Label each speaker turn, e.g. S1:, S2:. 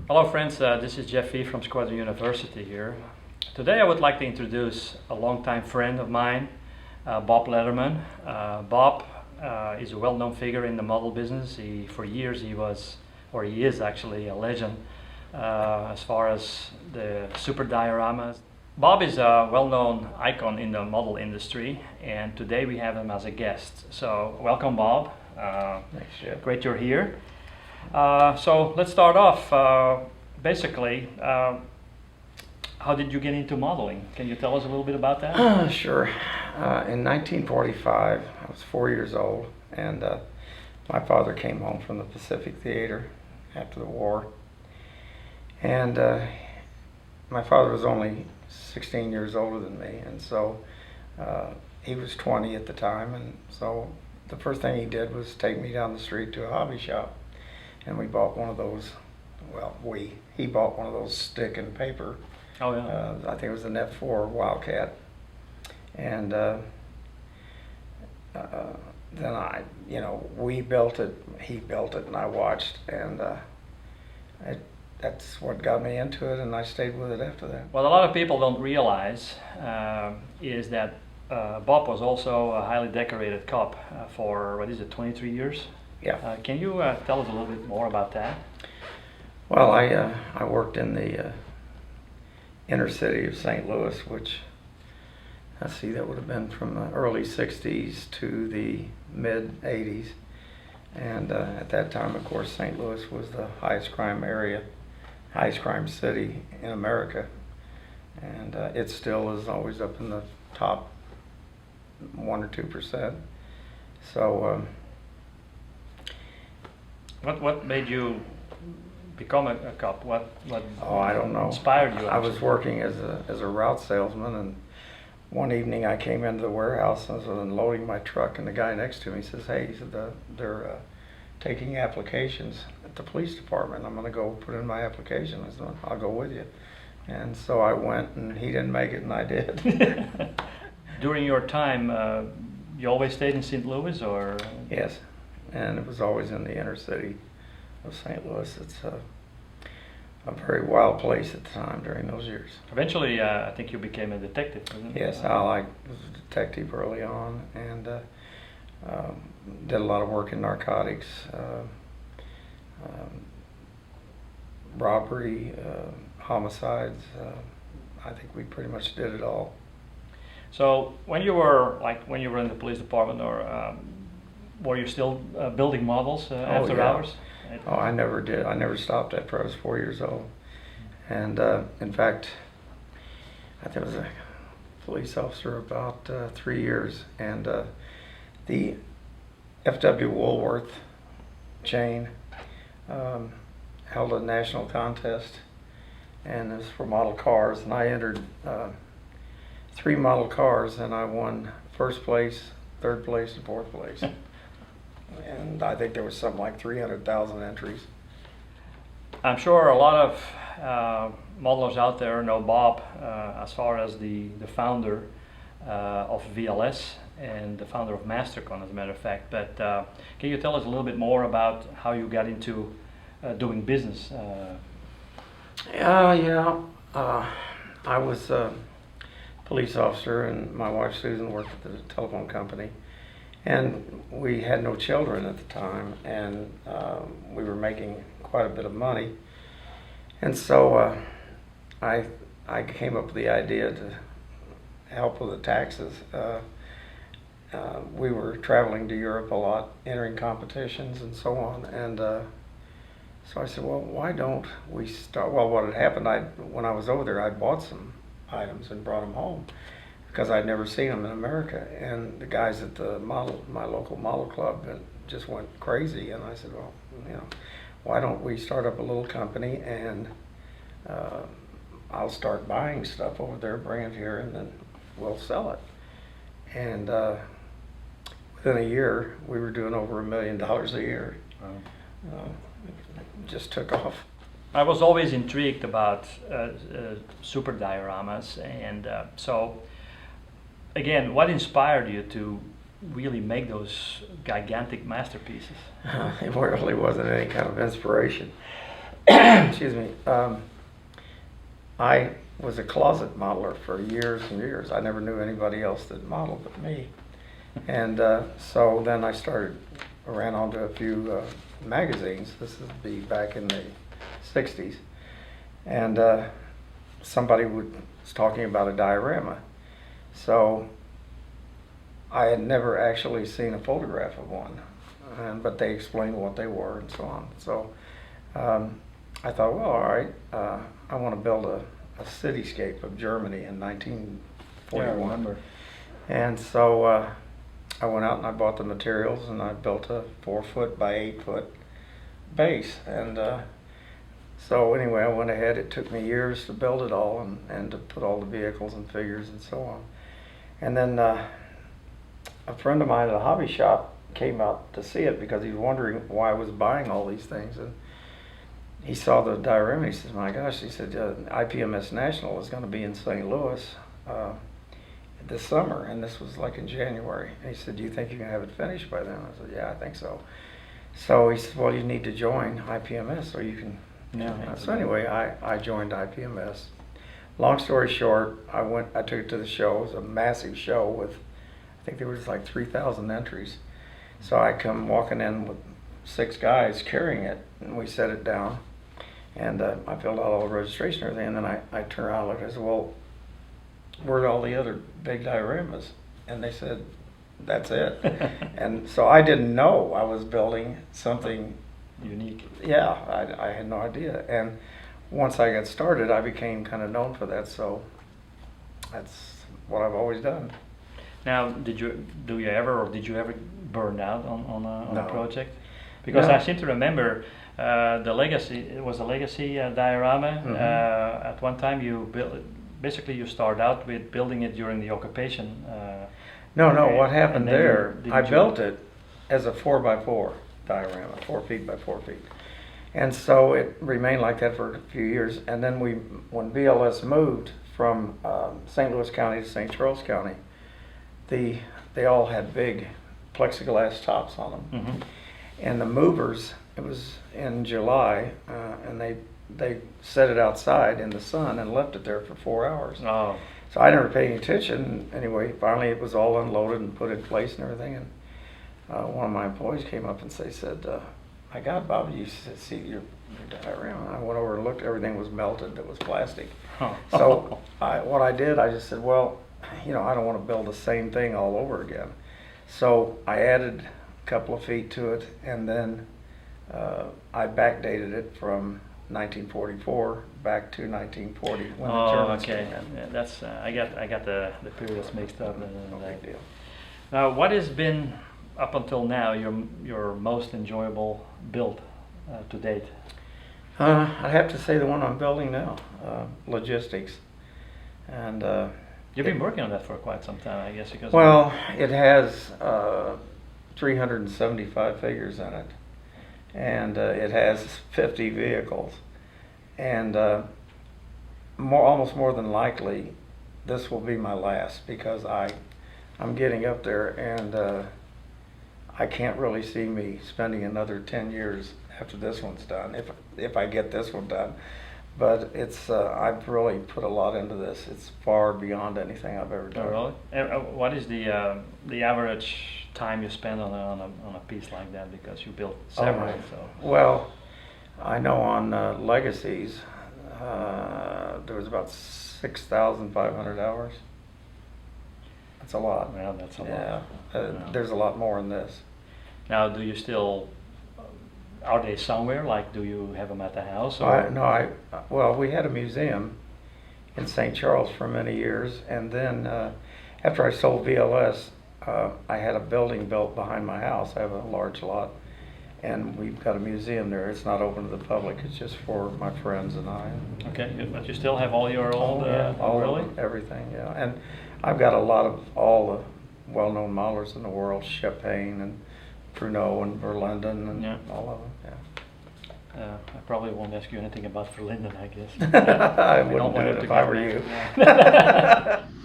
S1: Hello friends, this is Jef Verswyvel from Squadron University here. Today I would like to introduce a longtime friend of mine, Bob Letterman. Bob is a well-known figure in the model business. For years he is actually a legend as far as the super dioramas. Bob is a well-known icon in the model industry, and today we have him as a guest. So welcome, Bob.
S2: Thanks, Jeff.
S1: Great you're here. So let's start off. Basically, how did you get into modeling? Can you tell us a little bit about that?
S2: Sure. In 1945, I was 4 years old, and my father came home from the Pacific Theater after the war. And my father was only 16 years older than me, and so he was 20 at the time, and so the first thing he did was take me down the street to a hobby shop. And we bought one of those, he bought one of those stick and paper.
S1: Oh yeah.
S2: I think it was an F4 Wildcat. And then we built it, he built it, and I watched, and that's what got me into it, and I stayed with it after that.
S1: What a lot of people don't realize is that Bob was also a highly decorated cop for, 23 years?
S2: Yeah.
S1: Can you tell us a little bit more about that?
S2: Well, I worked in the inner city of St. Louis, which, that would have been from the early 60s to the mid 80s. And at that time, of course, St. Louis was the highest crime city in America. And it still is always up in the top 1 or 2%. So,
S1: What made you become a cop? What
S2: I don't know.
S1: Inspired you?
S2: I was working as a route salesman, and one evening I came into the warehouse and I was unloading my truck, and the guy next to me says, "Hey," he said, "they're taking applications at the police department. I'm going to go put in my application." I said, "Well, I'll go with you." And so I went, and he didn't make it, and I did.
S1: During your time, you always stayed in St. Louis, or?
S2: Yes. And it was always in the inner city of St. Louis. It's a very wild place at the time during those years.
S1: Eventually, I think you became a detective, wasn't it?
S2: Yes, I was a detective early on, and did a lot of work in narcotics, robbery, homicides. I think we pretty much did it all.
S1: So when you were in the police department, or were you still building models after hours?
S2: Oh, I never did. I never stopped after I was 4 years old. And in fact, I think I was a police officer about 3 years. And the F.W. Woolworth chain held a national contest, and it was for model cars. And I entered 3 model cars, and I won first place, third place, and fourth place. And I think there was something like 300,000 entries.
S1: I'm sure a lot of modelers out there know Bob as far as the founder of VLS and the founder of Mastercon, as a matter of fact. But can you tell us a little bit more about how you got into doing business?
S2: I was a police officer, and my wife Susan worked at the telephone company. And we had no children at the time, and we were making quite a bit of money. And so I came up with the idea to help with the taxes. We were traveling to Europe a lot, entering competitions and so on. And so I said, well, why don't we start? Well, what had happened, when I was over there, I bought some items and brought them home, because I'd never seen them in America, and the guys at my local model club just went crazy. And I said, well, why don't we start up a little company, and I'll start buying stuff over there, bring it here, and then we'll sell it. And within a year, we were doing over $1 million a year. Wow. It just took off.
S1: I was always intrigued about super dioramas, and so again, what inspired you to really make those gigantic masterpieces?
S2: It really wasn't any kind of inspiration. excuse me, I was a closet modeler for years and years. I never knew anybody else that modeled but me. And so then I ran onto a few magazines. This would be back in the 60s. And somebody was talking about a diorama. So I had never actually seen a photograph of one, but they explained what they were and so on. So I thought, well, all right, I want to build a cityscape of Germany in 1941.
S1: Yeah, I remember.
S2: And so I went out and I bought the materials and I built a 4-foot by 8-foot base. And so anyway, I went ahead. It took me years to build it all and to put all the vehicles and figures and so on. And then a friend of mine at a hobby shop came out to see it because he was wondering why I was buying all these things. And he saw the diorama. He says, "My gosh," he said, "IPMS National is going to be in St. Louis this summer," and this was like in January. And he said, "Do you think you can have it finished by then?" I said, "Yeah, I think so." So he said, "Well, you need to join IPMS so you can."
S1: Yeah.
S2: So anyway, I joined IPMS. Long story short, I took it to the show. It was a massive show with, I think there was like 3,000 entries. So I come walking in with 6 guys carrying it, and we set it down. And I filled out all the registration and everything, and then I turned around and looked, I said, "Well, where are all the other big dioramas?" And they said, "That's it." And so I didn't know I was building something
S1: Unique.
S2: Yeah, I had no idea. And once I got started, I became kind of known for that, so that's what I've always done.
S1: Now, did you ever burn out on
S2: No.
S1: a project? Because
S2: No.
S1: I seem to remember the legacy. It was a legacy diorama.
S2: Mhm.
S1: At one time, you start out with building it during the occupation.
S2: No,
S1: period.
S2: what happened
S1: And then
S2: there,
S1: did
S2: I
S1: you-
S2: built it as a 4x4 diorama, 4 feet by 4 feet. And so it remained like that for a few years. And then when BLS moved from St. Louis County to St. Charles County, they all had big plexiglass tops on them.
S1: Mhm.
S2: And the movers, it was in July, and they set it outside in the sun and left it there for 4 hours.
S1: Oh.
S2: So I never paid any attention. Anyway, finally it was all unloaded and put in place and everything. And one of my employees came up and said, "My God, Bob, you see your diorama?" And I went over and looked. Everything was melted. It was plastic.
S1: Huh.
S2: So what I did, I just said, well, I don't want to build the same thing all over again. So I added a couple of feet to it, and then I backdated it from 1944 back to 1940 when the Germans
S1: okay.
S2: came in.
S1: Yeah, that's I got the periods mixed up.
S2: No big deal.
S1: Now, what has been up until now your most enjoyable build to date?
S2: I have to say the one I'm building now, logistics, and
S1: You've been working on that for quite some time, I guess, because
S2: well, it has 375 figures in it, and it has 50 vehicles, and almost more than likely, this will be my last because I'm getting up there, and I can't really see me spending another 10 years after this one's done, if I get this one done. But it's I've really put a lot into this. It's far beyond anything I've ever done.
S1: Oh, really? What is the average time you spend on a piece like that? Because you built several. So.
S2: Well, I know on Legacies there was about 6,500 hours. That's a lot.
S1: Well, that's a lot.
S2: Yeah,
S1: Yeah.
S2: there's a lot more in this.
S1: Now, do you still? Are they somewhere? Like, do you have them at the house? Or?
S2: Well, we had a museum in St. Charles for many years, and then after I sold VLS, I had a building built behind my house. I have a large lot, and we've got a museum there. It's not open to the public. It's just for my friends and I.
S1: Okay, but you still have all your old.
S2: All
S1: really?
S2: of them, everything. Yeah, and I've got a lot of all the well-known modelers in the world: Chopin and Bruno and Verlinden and all of them. Yeah.
S1: I probably won't ask you anything about Verlinden, I guess.
S2: I wouldn't
S1: don't
S2: do
S1: want
S2: it
S1: to
S2: if I
S1: get
S2: were
S1: back.
S2: you.